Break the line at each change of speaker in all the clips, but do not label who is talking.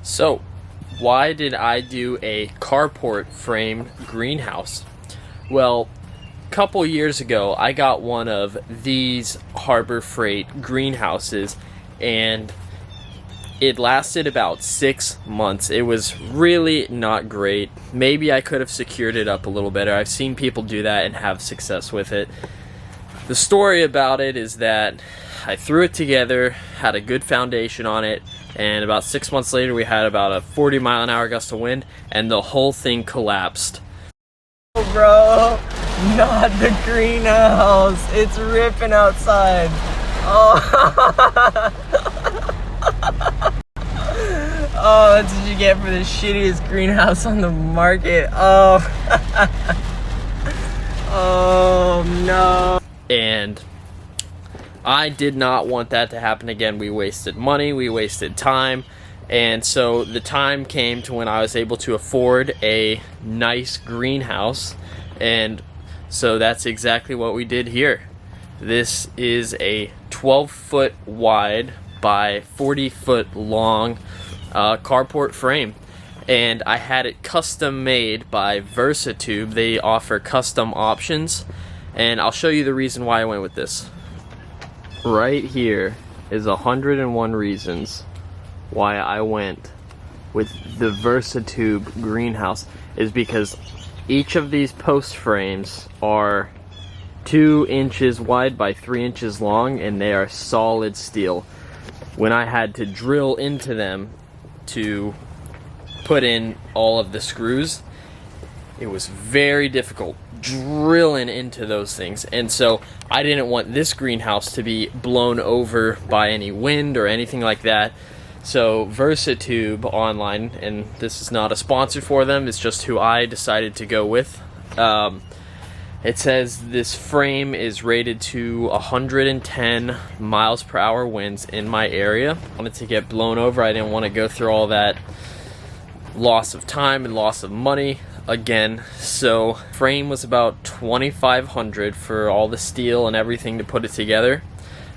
So, why did I do a carport frame greenhouse? Well, a couple years ago, I got one of these Harbor Freight greenhouses, and it lasted about 6 months. It was really not great. Maybe I could have secured it up a little better. I've seen people do that and have success with it. The story about it is that I threw it together, had a good foundation on it, and about 6 months later we had about a 40-mile-an-hour gust of wind, and the whole thing collapsed.
Oh, bro, not the greenhouse. It's ripping outside. Oh, oh, that's what you get for the shittiest greenhouse on the market. Oh, oh no.
And I did not want that to happen again. We wasted money, we wasted time, and so the time came to when I was able to afford a nice greenhouse, and so that's exactly what we did here. This is a 12-foot wide by 40-foot long carport frame, and I had it custom made by Versatube. They offer custom options, and I'll show you the reason why I went with this. Right here is 101 reasons why I went with the Versatube greenhouse, is because each of these post frames are 2 inches wide by 3 inches long, and they are solid steel. When I had to drill into them to put in all of the screws, it was very difficult drilling into those things, and so I didn't want this greenhouse to be blown over by any wind or anything like that. So Versatube online, and this is not a sponsor for them, it's just who I decided to go with. It says this frame is rated to 110 miles per hour winds in my area. I wanted to get blown over. I didn't want to go through all that loss of time and loss of money again. So frame was about $2,500 for all the steel and everything to put it together.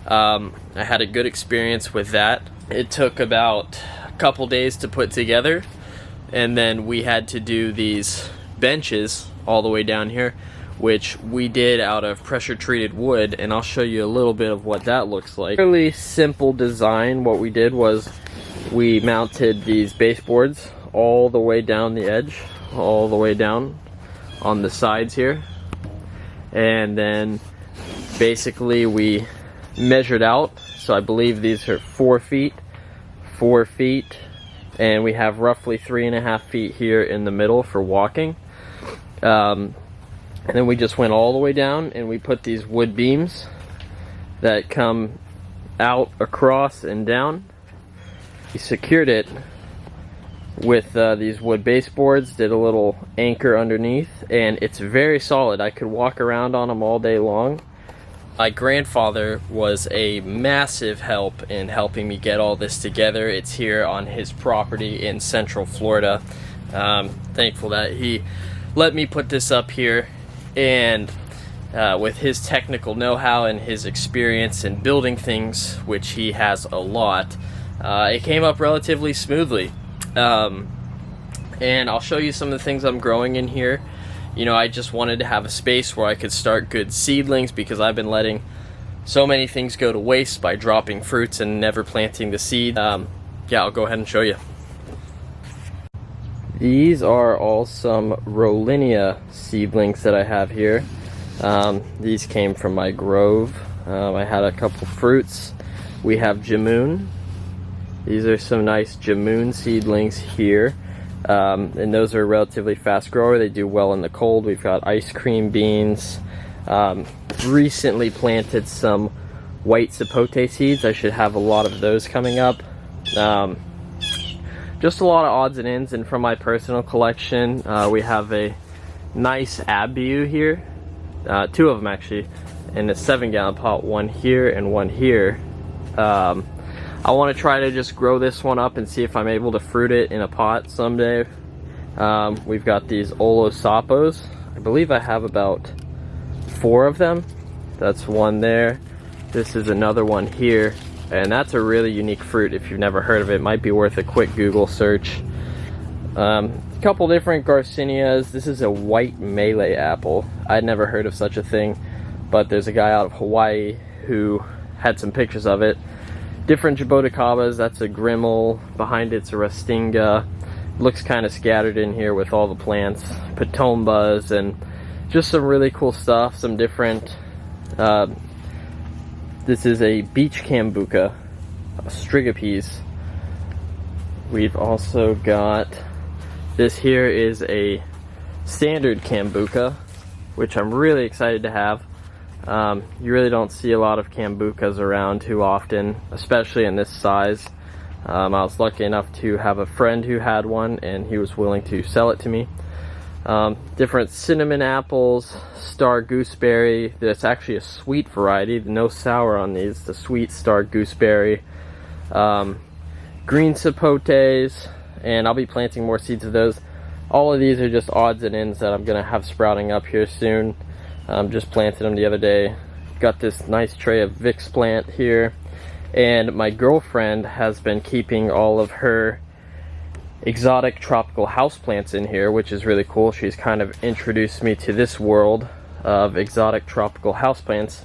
I had a good experience with that. It took about a couple days to put together, and then we had to do these benches all the way down here, which we did out of pressure treated wood, and I'll show you a little bit of what that looks like. Really simple design. What we did was we mounted these baseboards all the way down the edge, all the way down on the sides here, and then basically we measured out. So I believe these are 4 feet, 4 feet, and we have roughly 3.5 feet here in the middle for walking. And then we just went all the way down, and we put these wood beams that come out, across, and down. We secured it with these wood baseboards, did a little anchor underneath, and it's very solid. I could walk around on them all day long. My grandfather was a massive help in helping me get all this together. It's here on his property in Central Florida. Thankful that he let me put this up here, and with his technical know-how and his experience in building things, which he has a lot, it came up relatively smoothly. And I'll show you some of the things I'm growing in here. You know, I just wanted to have a space where I could start good seedlings, because I've been letting so many things go to waste by dropping fruits and never planting the seed. Yeah, I'll go ahead and show you. These are all some Rollinia seedlings that I have here. These came from my grove. I had a couple fruits. We have Jamoon. These are some nice Jamoon seedlings here. And those are a relatively fast grower. They do well in the cold. We've got ice cream beans. Recently planted some white sapote seeds. I should have a lot of those coming up. Just a lot of odds and ends. And from my personal collection, we have a nice abiu here. 2 of them actually, in a 7-gallon pot. One here and one here. I want to try to just grow this one up and see if I'm able to fruit it in a pot someday. We've got these Olosapos. I believe I have about 4 of them. That's one there. This is another one here. and that's a really unique fruit. If you've never heard of it, might be worth a quick Google search. A couple different Garcinias. This is a white Malay apple. I'd never heard of such a thing, but there's a guy out of Hawaii who had some pictures of it. Different Jaboticabas. That's a Grimmel. Behind it's a Restinga. Looks kind of scattered in here with all the plants. Patombas and just some really cool stuff. Some different. This is a beach Cambuca, Strigopes. We've also got. This here is a standard Cambuca, which I'm really excited to have. You really don't see a lot of Cambucas around too often, especially in this size. I was lucky enough to have a friend who had one, and he was willing to sell it to me. Different cinnamon apples, star gooseberry. That's actually a sweet variety, no sour on these. The sweet star gooseberry. Green sapotes, and I'll be planting more seeds of those. All of these are just odds and ends that I'm gonna have sprouting up here soon. Just planted them the other day. Got this nice tray of Vicks plant here, and my girlfriend has been keeping all of her exotic tropical houseplants in here, which is really cool. She's kind of introduced me to this world of exotic tropical houseplants.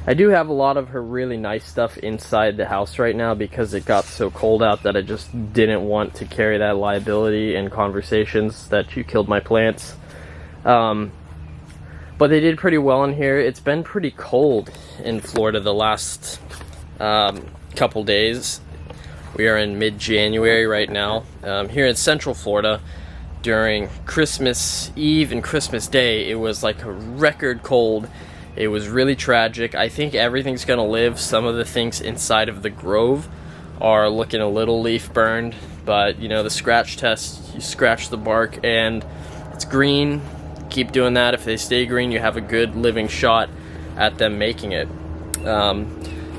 I do have a lot of her really nice stuff inside the house right now because it got so cold out that I just didn't want to carry that liability in conversations that you killed my plants. But they did pretty well in here. It's been pretty cold in Florida the last couple days. We are in mid-January right now. Here in Central Florida, during Christmas Eve and Christmas Day, it was like a record cold. It was really tragic. I think everything's gonna live. Some of the things inside of the grove are looking a little leaf burned, but you know, the scratch test, you scratch the bark and it's green. Keep doing that. If they stay green, you have a good living shot at them making it.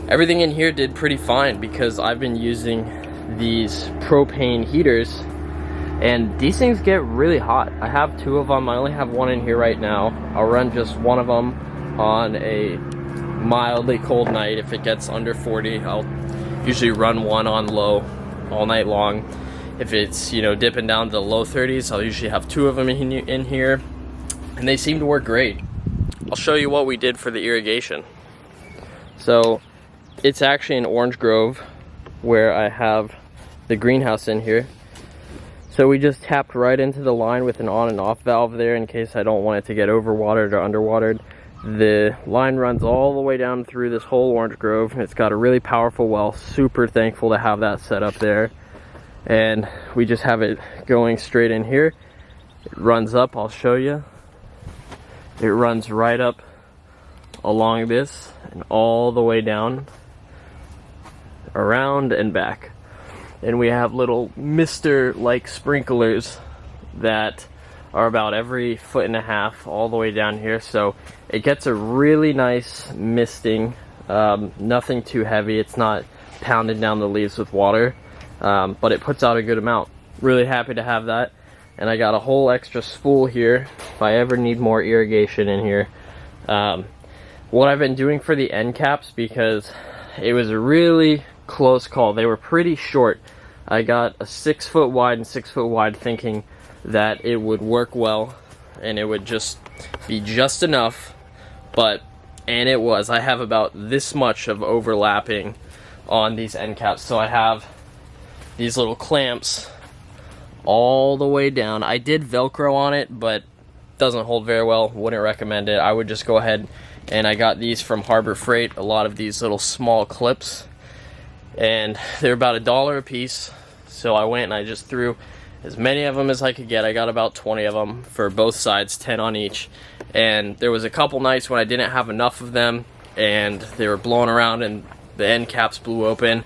Everything in here did pretty fine because I've been using these propane heaters, and these things get really hot. I have two of them. I only have one in here right now. I'll run just one of them on a mildly cold night. If it gets under 40, I'll usually run one on low all night long. If it's, you know, dipping down to the low 30s, I'll usually have two of them in here, and they seem to work great. I'll show you what we did for the irrigation. So it's actually an orange grove where I have the greenhouse in here. So we just tapped right into the line with an on and off valve there in case I don't want it to get overwatered or underwatered. The line runs all the way down through this whole orange grove, and it's got a really powerful well. Super thankful to have that set up there. And we just have it going straight in here. It runs up, I'll show you. It runs right up along this and all the way down, around and back. And we have little mister-like sprinklers that are about every 1.5 feet all the way down here, so it gets a really nice misting. Nothing too heavy. It's not pounding down the leaves with water, but it puts out a good amount. Really happy to have that. And I got a whole extra spool here if I ever need more irrigation in here. What I've been doing for the end caps, because it was a really close call. They were pretty short. I got a 6 foot wide and 6 foot wide, thinking that it would work well and it would just be just enough, and it was. I have about this much of overlapping on these end caps, so I have these little clamps all the way down. I did Velcro on it, but doesn't hold very well. Wouldn't recommend it. I would just go ahead, and I got these from Harbor Freight, a lot of these little small clips, and they're about $1 a piece. So I went and I just threw as many of them as I could get. I got about 20 of them for both sides, 10 on each. And there was a couple nights when I didn't have enough of them and they were blowing around and the end caps blew open.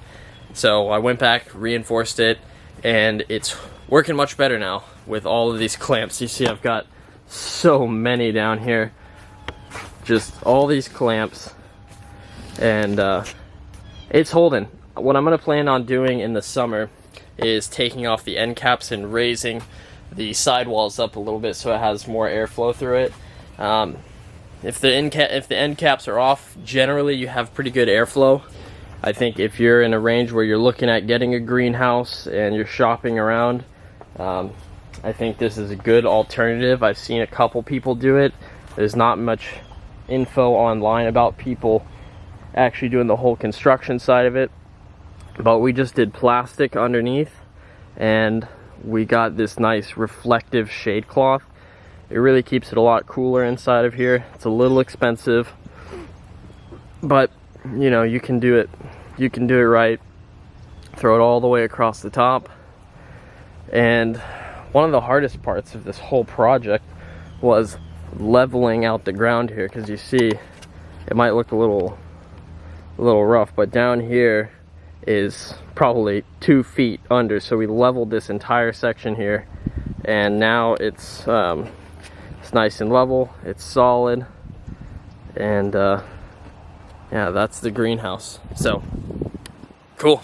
So I went back, reinforced it, and it's working much better now with all of these clamps. You see I've got so many down here, just all these clamps, and it's holding. What I'm going to plan on doing in the summer is taking off the end caps and raising the sidewalls up a little bit so it has more airflow through it. If the end caps are off, generally you have pretty good airflow, I think if you're in a range where you're looking at getting a greenhouse and you're shopping around, I think this is a good alternative. I've seen a couple people do it. There's not much info online about people actually doing the whole construction side of it, but we just did plastic underneath and we got this nice reflective shade cloth. It really keeps it a lot cooler inside of here. It's a little expensive, but you know, you can do it right. Throw it all the way across the top. And one of the hardest parts of this whole project was leveling out the ground here, because you see it might look a little rough, but down here is probably 2 feet under. So we leveled this entire section here, and now it's nice and level, it's solid, and yeah, that's the greenhouse. So cool.